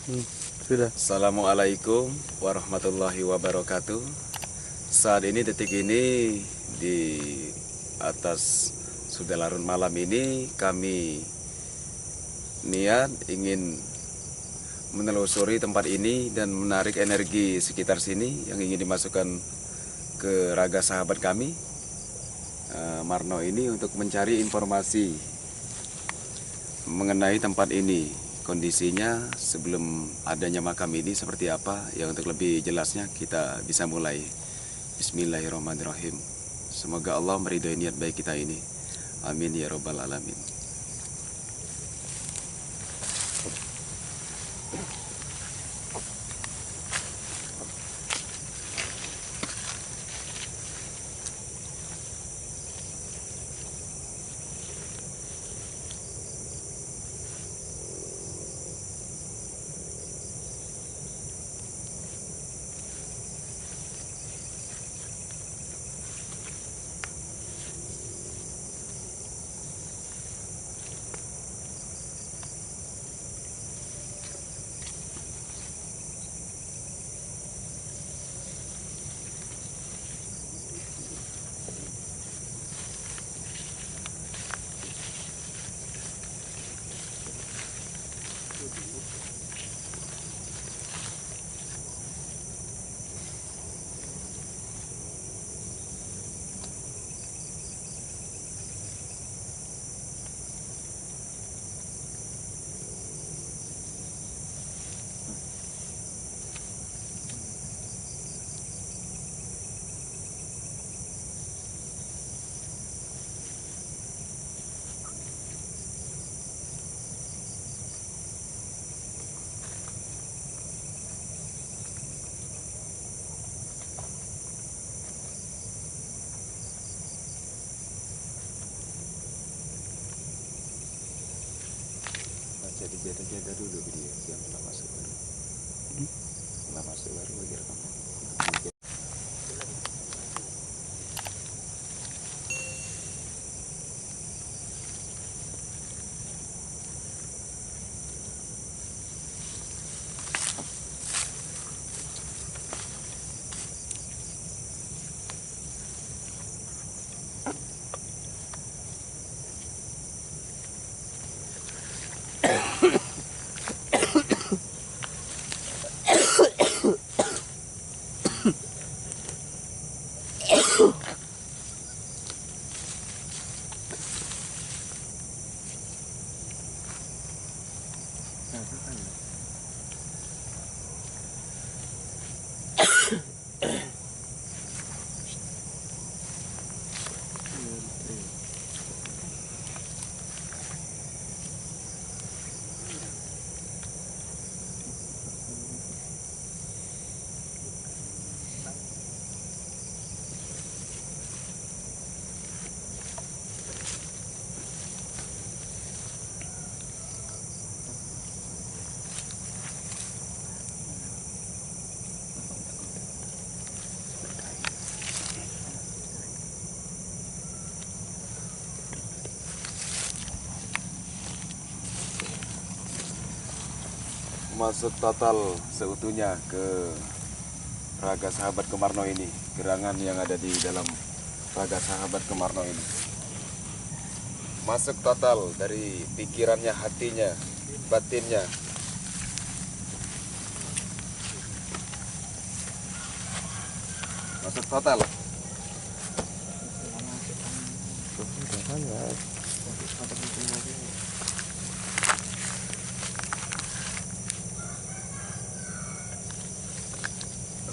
Sudah. Assalamualaikum warahmatullahi wabarakatuh. Saat ini, detik ini, di atas sudah larut malam ini, kami niat ingin menelusuri tempat ini dan menarik energi sekitar sini yang ingin dimasukkan ke raga sahabat kami, Marno ini, untuk mencari informasi mengenai tempat ini. Kondisinya sebelum adanya makam ini seperti apa, yang untuk lebih jelasnya kita bisa mulai. Bismillahirrahmanirrahim. Semoga Allah meridhai niat baik kita ini. Amin ya robbal alamin. Jadi jaga dulu video yang telah masuk baru. Telah masuk baru bagi rekaman. Masuk total seutuhnya ke raga sahabat Kemarno ini, gerangan yang ada di dalam raga sahabat Kemarno ini. Masuk total dari pikirannya, hatinya, batinnya. Masuk total.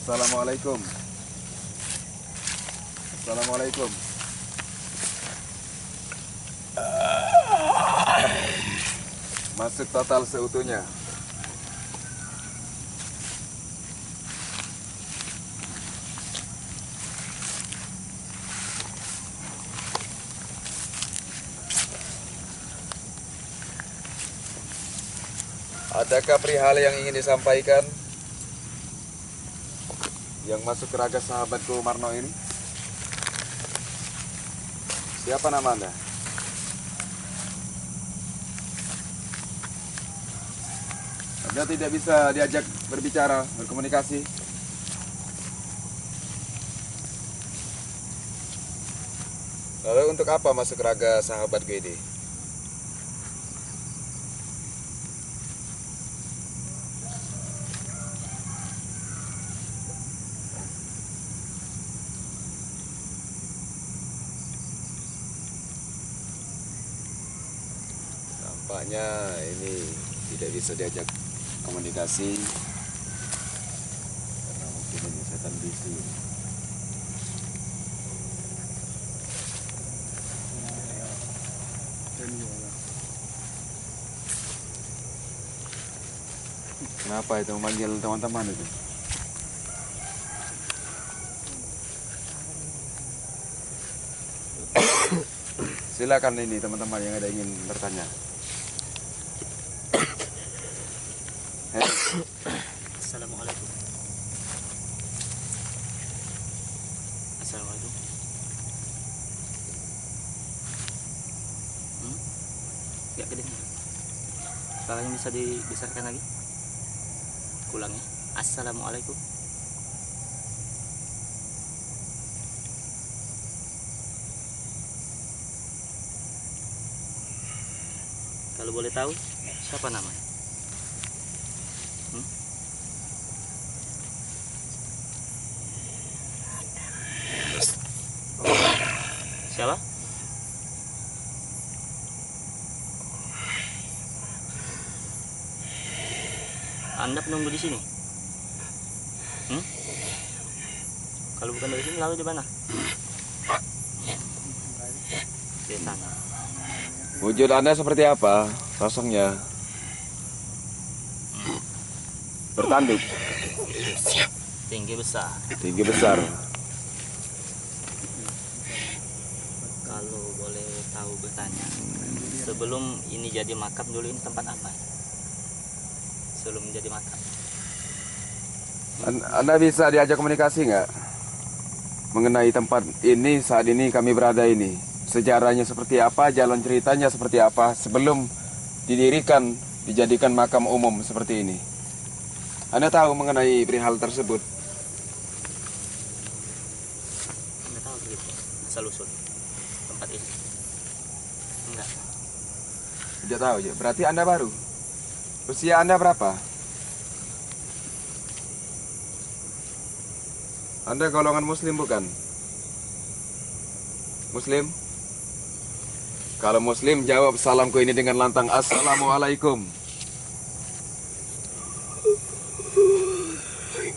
Assalamualaikum. Assalamualaikum. Masuk total seutuhnya. Adakah perihal yang ingin disampaikan yang masuk ke raga sahabatku Marno ini? Siapa nama Anda? Anda tidak bisa diajak berbicara, berkomunikasi. Lalu untuk apa masuk raga sahabat ini? Nampaknya ini tidak bisa diajak komunikasi karena mungkin ini setan bisu. Kenapa itu memanggil teman-teman itu? Silakan ini teman-teman yang ada ingin bertanya. Assalamualaikum. Assalamualaikum. Gak kedengaran. Suaranya bisa dibesarkan lagi? Ulangi. Assalamualaikum. Kalau boleh tahu, siapa namanya? Siapa? Anda penunggu di sini? Kalau bukan dari sini, lalu di mana? Di sana. Wujud Anda seperti apa? Sosoknya bertanduk, Tinggi besar. tinggi besar. Kalau boleh tahu bertanya, sebelum ini jadi makam dulu ini tempat apa? Sebelum menjadi makam. Anda bisa diajak komunikasi nggak mengenai tempat ini saat ini kami berada ini? Sejarahnya seperti apa, jalan ceritanya seperti apa sebelum didirikan, dijadikan makam umum seperti ini? Anda tahu mengenai perihal tersebut? Anda tahu begitu asal usul tempat ini? Enggak. Tidak tahu ya. Berarti Anda baru. Usia Anda berapa? Anda golongan Muslim bukan? Muslim? Kalau Muslim jawab salamku ini dengan lantang, Assalamualaikum.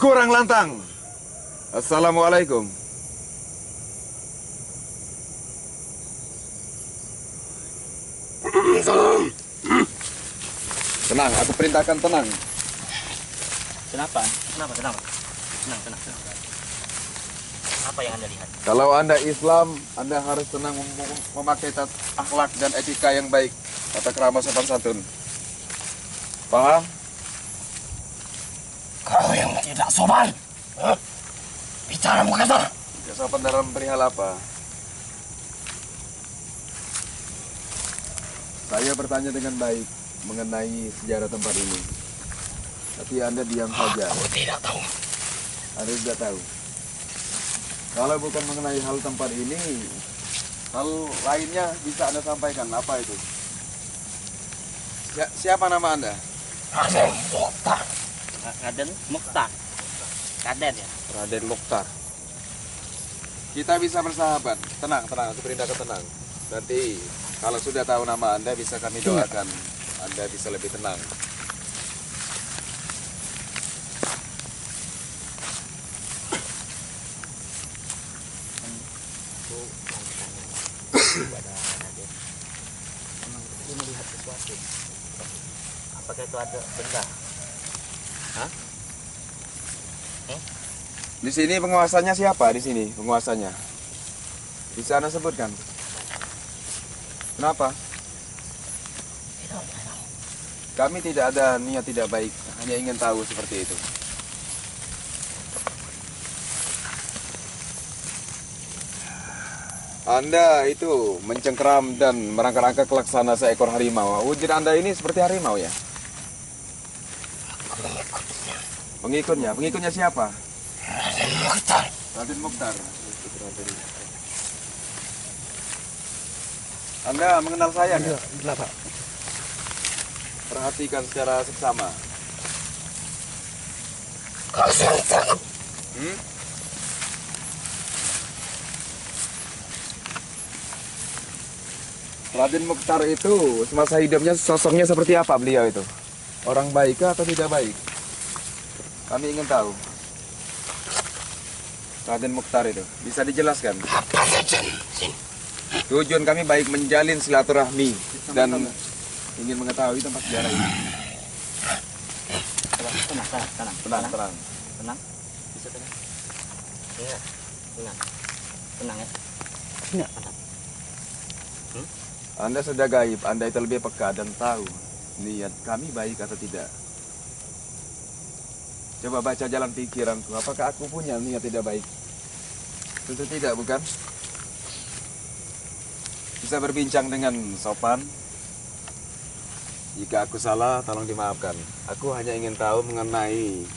Kurang lantang. Assalamualaikum. Salam. Tenang, aku perintahkan tenang. Kenapa? Kenapa? Tenang. Apa yang Anda lihat? Kalau Anda Islam, Anda harus tenang memakai akhlak dan etika yang baik. Tata krama sopan santun. Paham? Kau yang tidak sopan. Bicara kasar. Tidak sopan dalam perihal apa? Saya bertanya dengan baik mengenai sejarah tempat ini. Tapi Anda diam saja. Aku tidak tahu. Anda tidak tahu. Kalau bukan mengenai hal tempat ini, hal lainnya bisa Anda sampaikan. Apa itu? Siapa nama Anda? Raden Mokhtar. Raden Mokhtar. Raden ya? Raden Mokhtar. Kita bisa bersahabat. Tenang, tenang. Aku perintahkan tenang. Nanti kalau sudah tahu nama Anda, bisa kami doakan. Anda bisa lebih tenang. Kepada Raden. Memang dia melihat sesuatu. Apakah itu ada benda? Hah? Di sini penguasanya siapa? Di sini penguasanya. Bisa Anda sebutkan? Kenapa? Kami tidak ada niat tidak baik, hanya ingin tahu seperti itu. Anda itu mencengkeram dan merangkak-rangkak laksana seekor harimau. Wujud Anda ini seperti harimau ya? Pengikutnya? Pengikutnya siapa? Raden Mokhtar. Raden Mokhtar. Anda mengenal saya nggak? Enggak, Pak. Perhatikan secara seksama. Kau sering takut. Raden Mokhtar itu semasa hidupnya sosoknya seperti apa beliau itu? Orang baik atau tidak baik? Kami ingin tahu. Raden Mokhtar itu bisa dijelaskan? Apa saja, Sin? Tujuan kami baik menjalin silaturahmi dan ingin mengetahui tempat sejarah ini. Tenang. Tenang. Bisa tenang. Ingat. Tenang ya. Ingat. Mantap. Anda sudah gaib, Anda itu lebih peka dan tahu niat kami baik atau tidak. Coba baca jalan pikiranku, apakah aku punya niat tidak baik? Tentu tidak, bukan? Bisa berbincang dengan sopan. Jika aku salah, tolong dimaafkan. Aku hanya ingin tahu mengenai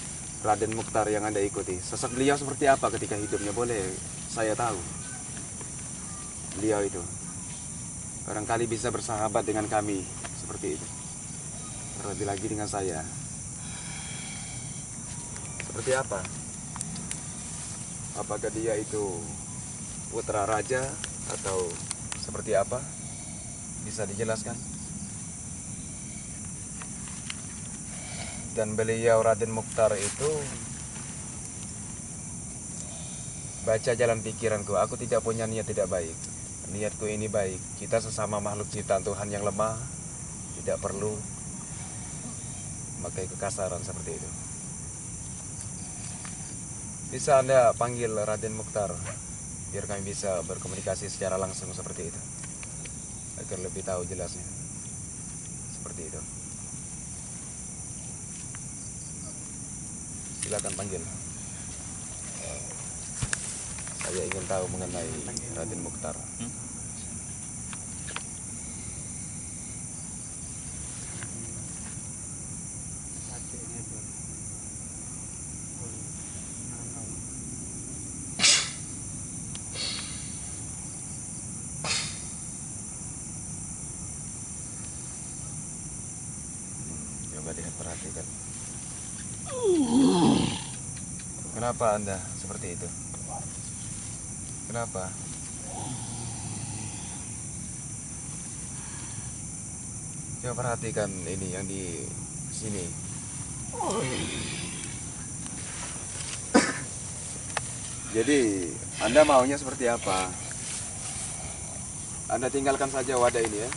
Raden Mokhtar yang Anda ikuti. Sosok beliau seperti apa ketika hidupnya, boleh saya tahu? Beliau itu barangkali bisa bersahabat dengan kami seperti itu. Terlebih lagi dengan saya. Seperti apa? Apakah dia itu putra raja atau seperti apa? Bisa dijelaskan? Dan beliau Raden Mokhtar itu, baca jalan pikiranku, aku tidak punya niat tidak baik. Niatku ini baik. Kita sesama makhluk ciptaan Tuhan yang lemah, tidak perlu memakai kekasaran seperti itu. Bisa Anda panggil Raden Mokhtar biar kami bisa berkomunikasi secara langsung seperti itu, agar lebih tahu jelasnya. Seperti itu. Silakan panggil. Saya ingin tahu mengenai Raden Mokhtar. Coba lihat, perhatikan. Kenapa Anda seperti itu? Kenapa? Coba perhatikan ini yang di sini. Jadi, Anda maunya seperti apa? Anda tinggalkan saja wadah ini ya.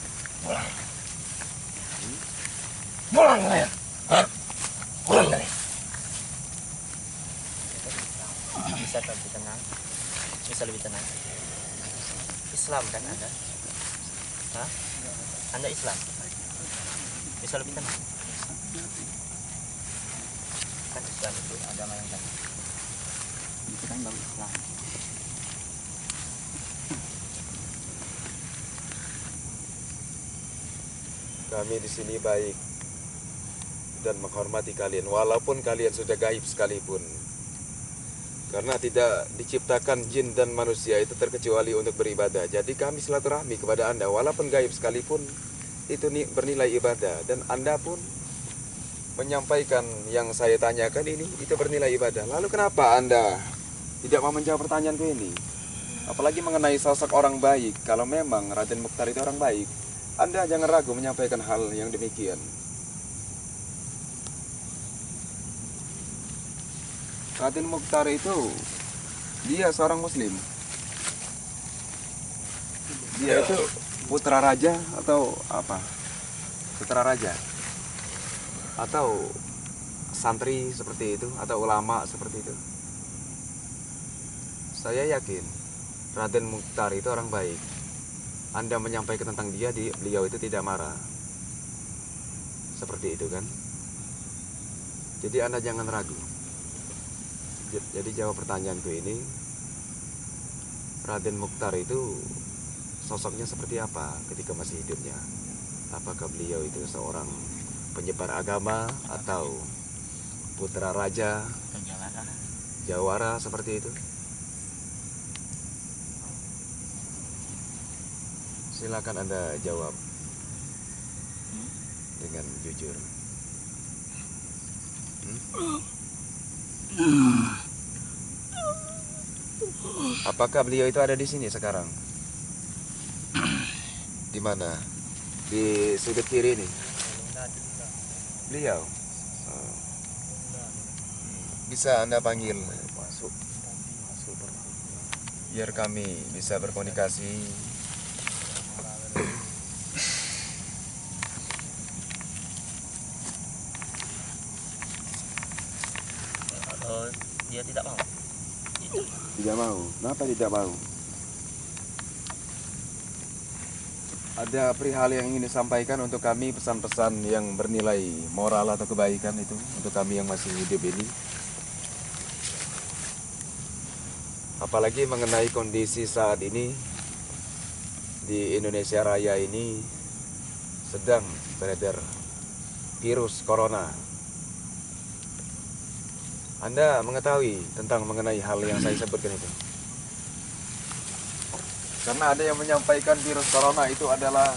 Pulang kalian. Pulang kalian. Bisa lebih tenang. Bisa lebih tenang. Islam kan Anda? Hah? Anda Islam? Bisa lebih tenang. Kan Islam itu agama yang tenang. Itu kan baru Islam. Kami di sini baik dan menghormati kalian, walaupun kalian sudah gaib sekalipun. Karena tidak diciptakan jin dan manusia itu terkecuali untuk beribadah. Jadi kami silaturahmi kepada Anda, walaupun gaib sekalipun itu bernilai ibadah. Dan Anda pun menyampaikan yang saya tanyakan ini, itu bernilai ibadah. Lalu kenapa Anda tidak mau menjawab pertanyaanku ini? Apalagi mengenai sosok orang baik. Kalau memang Raden Mokhtar itu orang baik, Anda jangan ragu menyampaikan hal yang demikian. Raden Mokhtar itu, dia seorang muslim. Dia itu putra raja atau apa? Putra raja. Atau santri seperti itu, atau ulama seperti itu. Saya yakin Raden Mokhtar itu orang baik. Anda menyampaikan tentang dia, beliau itu tidak marah. Seperti itu kan? Jadi Anda jangan ragu. Jadi jawab pertanyaanku ini, Raden Mokhtar itu sosoknya seperti apa ketika masih hidupnya? Apakah beliau itu seorang penyebar agama atau putra raja Jawara. Jawara seperti itu? Silakan Anda jawab dengan jujur. Apakah beliau itu ada di sini sekarang? Di mana? Di sudut kiri ini. Beliau. Oh. Bisa Anda panggil masuk. Biar kami bisa berkomunikasi. Dia tidak mau. Tidak mau. Kenapa tidak mau? Ada perihal yang ingin disampaikan untuk kami, pesan-pesan yang bernilai moral atau kebaikan itu untuk kami yang masih hidup ini. Apalagi mengenai kondisi saat ini di Indonesia Raya ini sedang beredar virus corona. Anda mengetahui tentang mengenai hal yang saya sebutkan itu? Karena ada yang menyampaikan virus corona itu adalah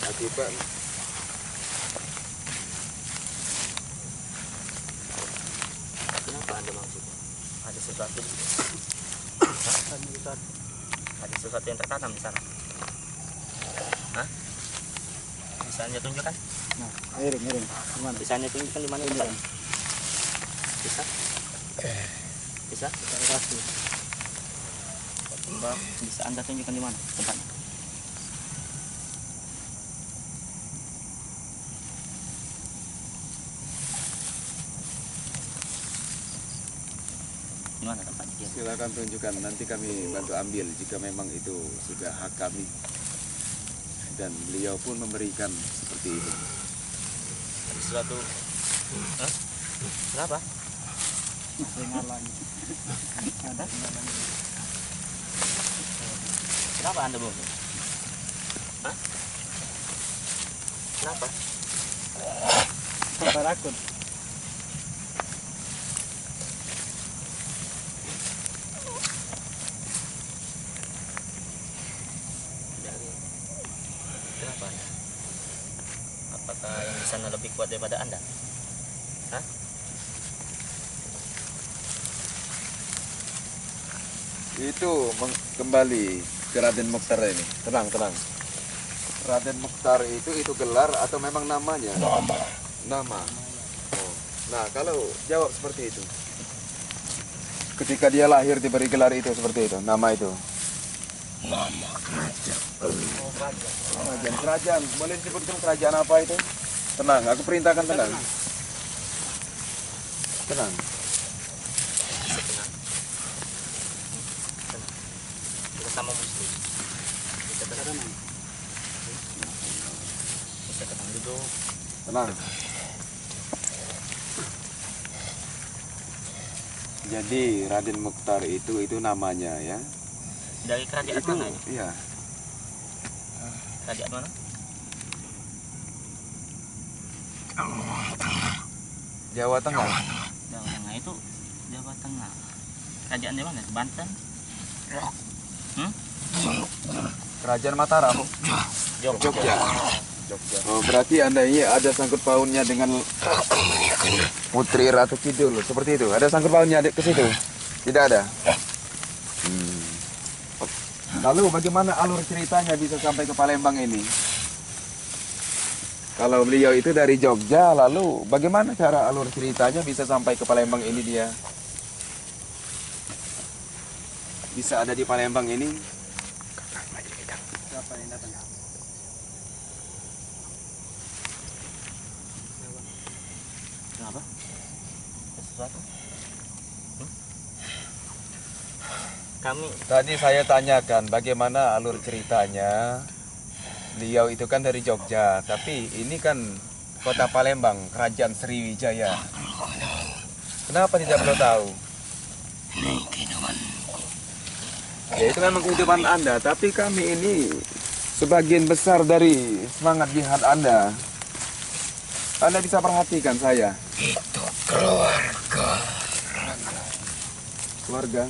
akibat Kenapa Anda maksudnya? Ada sesuatu. Ada sesuatu yang tertanam di sana. Hah? Bisa Anda tunjukkan? Nah, miring. Gimana? Bisa Anda tunjukkan di mana itu? Bisa? Bisa? Bisa Anda tunjukkan di mana tempatnya? Di mana tempatnya? silakan tunjukkan, nanti kami bantu ambil jika memang itu sudah hak kami. Dan beliau pun memberikan seperti itu. Ada sesuatu. Hah? Kenapa? Kenapa Anda belum? Hah? Kenapa? Takut. Kenapa Anda? Apakah yang di sana lebih kuat daripada Anda? Hah? Itu kembali ke Raden Mokhtar ini. Tenang. Raden Mokhtar itu gelar atau memang namanya? Nama. Oh. Nah, kalau jawab seperti itu. Ketika dia lahir diberi gelar itu seperti itu, nama itu. Nama kerajaan. Kerajaan. Boleh disebutkan kerajaan apa itu? Tenang, aku perintahkan tenang. Tenang. Bisa tenang. Kita sama muslim. Bisa tenang. Bisa tenang duduk. Tenang. Jadi Raden Mokhtar itu namanya ya. Dari kerajaan Itu mana ini? iya. Kerajaan mana? Jawa Tengah. Jawa Tengah itu Jawa Tengah. Kerajaan di mana? Banten? Kerajaan Mataram. Jogja. Oh, berarti Anda ini ada sangkut pautnya dengan Putri Ratu Kidul seperti itu. Ada sangkut pautnya ke situ? Tidak ada. Lalu bagaimana alur ceritanya bisa sampai ke Palembang ini? Kalau beliau itu dari Jogja, lalu bagaimana cara alur ceritanya bisa sampai ke Palembang ini dia? Bisa ada di Palembang ini? Siapa yang datang? Kenapa? Ada sesuatu? Kami Tadi saya tanyakan bagaimana alur ceritanya. Beliau itu kan dari Jogja, tapi ini kan kota Palembang, Kerajaan Sriwijaya. Kenapa tidak perlu tahu? Ya itu memang kehidupan Anda, tapi kami ini sebagian besar dari semangat jihad Anda. Anda bisa perhatikan saya. Itu keluarga. Keluarga.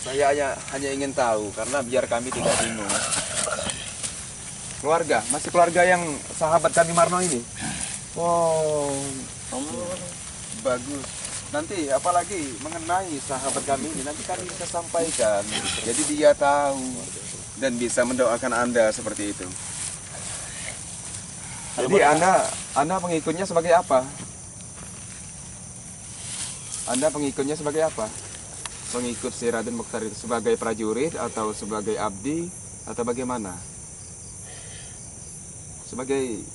Saya hanya ingin tahu karena biar kami tidak bingung. Keluarga, masih keluarga yang sahabat kami Marno ini. Oh, bagus. Nanti apalagi mengenai sahabat kami ini nanti kami bisa sampaikan. Jadi dia tahu dan bisa mendoakan Anda seperti itu. Jadi Anda pengikutnya sebagai apa? Anda pengikutnya sebagai apa? Pengikut si Raden Mokhtar itu sebagai prajurit atau sebagai abdi atau bagaimana? Sebagai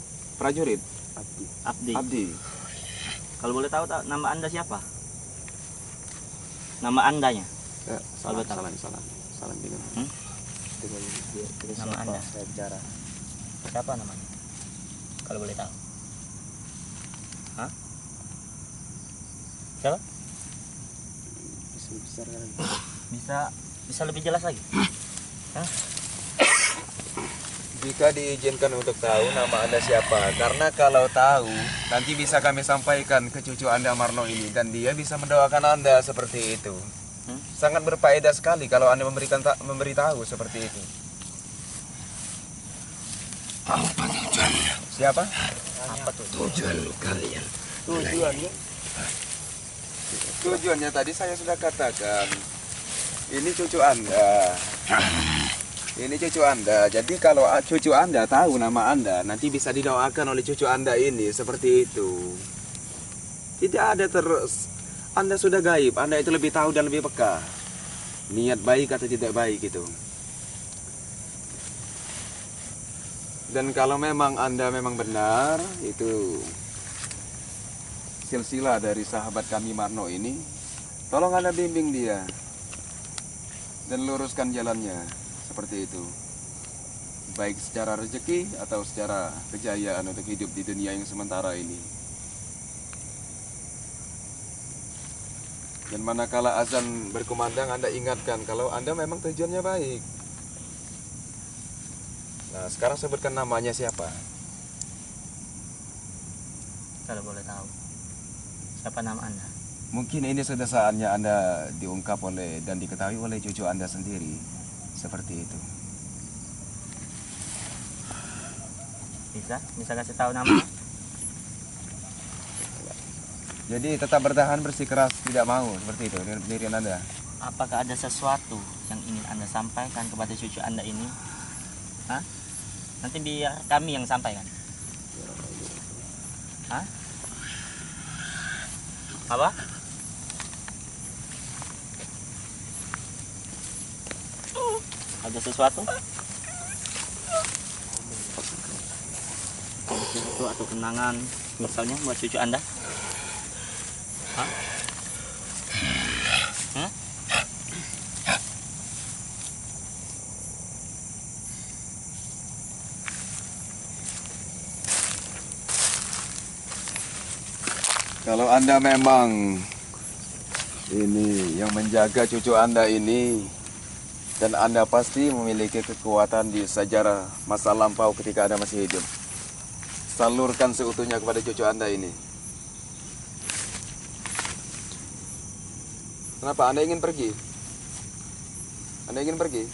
prajurit? Abdi. Abdi. Kalau boleh tahu nama Anda siapa? Nama Andanya? Salam, tahu. salam dengan. Nama Anda? Saya bicara. Siapa namanya? Kalau boleh tahu. Hah? Siapa? Bisa lebih jelas lagi? Hah? Jika diizinkan untuk tahu nama Anda siapa, karena kalau tahu nanti bisa kami sampaikan ke cucu Anda Marno ini dan dia bisa mendoakan Anda seperti itu. Sangat berfaedah sekali kalau Anda memberitahu seperti itu. Apa tujuannya? Siapa? Apa tuh? Tujuan kalian. Tujuannya? Tujuannya tadi saya sudah katakan. Ini cucu Anda. Ini cucu Anda. Jadi kalau cucu Anda tahu nama Anda, nanti bisa didoakan oleh cucu Anda ini seperti itu. Tidak ada terus. Anda sudah gaib. Anda itu lebih tahu dan lebih peka. Niat baik atau tidak baik itu. Dan kalau memang Anda memang benar, itu silsilah dari sahabat kami Marno ini, tolong Anda bimbing dia dan luruskan jalannya seperti itu. Baik secara rezeki atau secara kejayaan untuk hidup di dunia yang sementara ini. Dan manakala azan berkumandang, Anda ingatkan kalau Anda memang tujuannya baik. Nah, sekarang sebutkan namanya siapa? Kalau boleh tahu. Siapa nama Anda? Mungkin ini sudah saatnya Anda diungkap oleh dan diketahui oleh cucu Anda sendiri. Seperti itu. Bisa kasih tahu nama? Jadi tetap bertahan bersikeras tidak mau seperti itu pendirian Anda. Apakah ada sesuatu yang ingin Anda sampaikan kepada cucu Anda ini? Hah? Nanti biar kami yang sampaikan. Hah? Apa? Ada sesuatu? Ada sesuatu atau kenangan misalnya buat cucu Anda? Hah? Hah? Kalau Anda memang ini yang menjaga cucu Anda ini dan Anda pasti memiliki kekuatan di sejarah masa lampau ketika Anda masih hidup. Salurkan seutuhnya kepada cucu Anda ini. Kenapa Anda ingin pergi? Anda ingin pergi?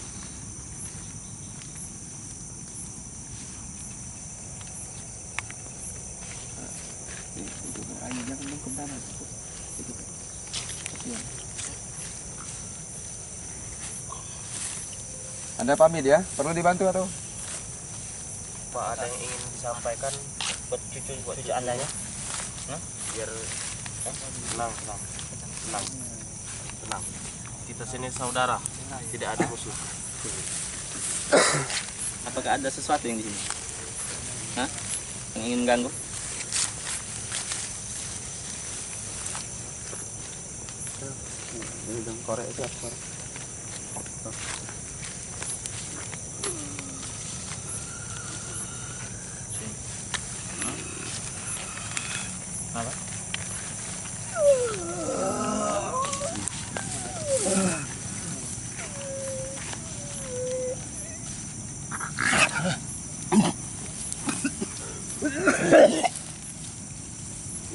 Anda pamit ya? Perlu dibantu atau? Pak, ada yang ingin disampaikan buat cucu Anda ya? Biar tenang. Kita sini saudara, tidak ada musuh. apakah ada sesuatu yang di sini? Hah? Yang ingin mengganggu? Ini dong korek itu apa? Apa?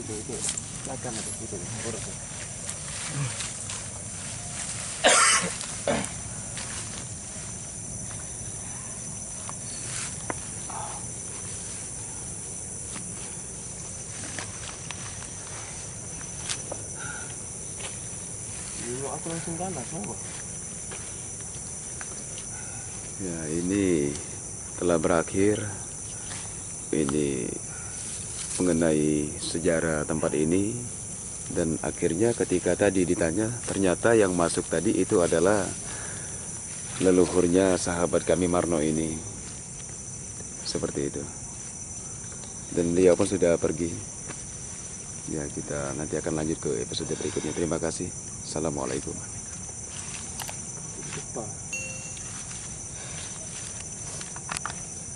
Itu silakan itu urus. Aku langsung ganas, mau. Ya, ini telah berakhir. Ini mengenai sejarah tempat ini. Dan akhirnya ketika tadi ditanya, ternyata yang masuk tadi itu adalah leluhurnya sahabat kami Marno ini. Seperti itu. Dan dia pun sudah pergi. Ya, kita nanti akan lanjut ke episode berikutnya. Terima kasih. Assalamualaikum. Cepat.